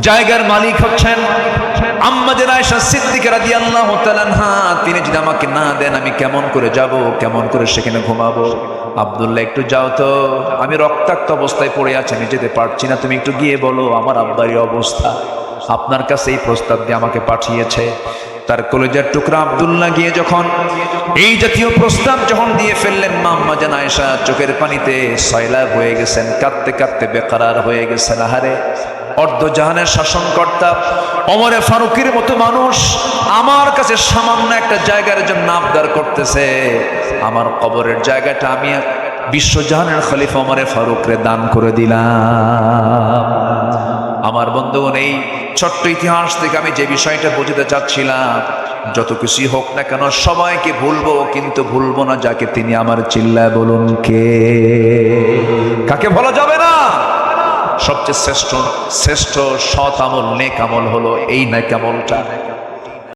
জায়গার মালিক হচ্ছেন আম্মা জান আয়েশা সিদ্দিকা রাদিয়াল্লাহু তাআলা আনহা। তিনি যদি আমাকে না দেন আমি কেমন করে যাব, কেমন করে সেখানে ঘুমাবো? আব্দুল্লাহ একটু যাও তো, আমি রক্তাক্ত অবস্থায় পড়ে আছি, আমি যেতে পারছি না, তুমি একটু গিয়ে বলো আমার আব্বারই অবস্থা, আপনার কাছে এই প্রস্তাব দিয়ে আমাকে পাঠিয়েছে। তার কলেজের টুকরা আব্দুল্লাহ গিয়ে যখন এই জাতীয় প্রস্তাব যখন দিয়ে ফেললেন, মা আম্মা জান আয়েশা চোখের পানিতে সয়লাব হয়ে গেছেন, কাঁদতে কাঁদতে বেকারার হয়ে গেছেন। আহারে, অর্ধজাহানের শাসনকর্তা ওমরে ফারুকের মতো মানুষ আমার কাছে সামান্য একটা জায়গার জন্য আবদার করতেছে, আমার কবরের জায়গাটা আমি বিশ্বজাহানের খলিফা ওমরে ফারুকরে দান করে দিলাম। আমার বন্ধুগণ, এই ছোট্ট ইতিহাস থেকে আমি যে বিষয়টা বোঝাতে চাচ্ছিলাম, যত কিছুই হোক না কেন সবাইকে ভুলবো, কিন্তু ভুলবো না যাকে তিনি আমার। চিল্লায় বলুন কে? কাকে বলা যাবে না? সবচেয়ে শ্রেষ্ঠ সৎ আমল, নেক আমল হলো এই নেক আমলটা।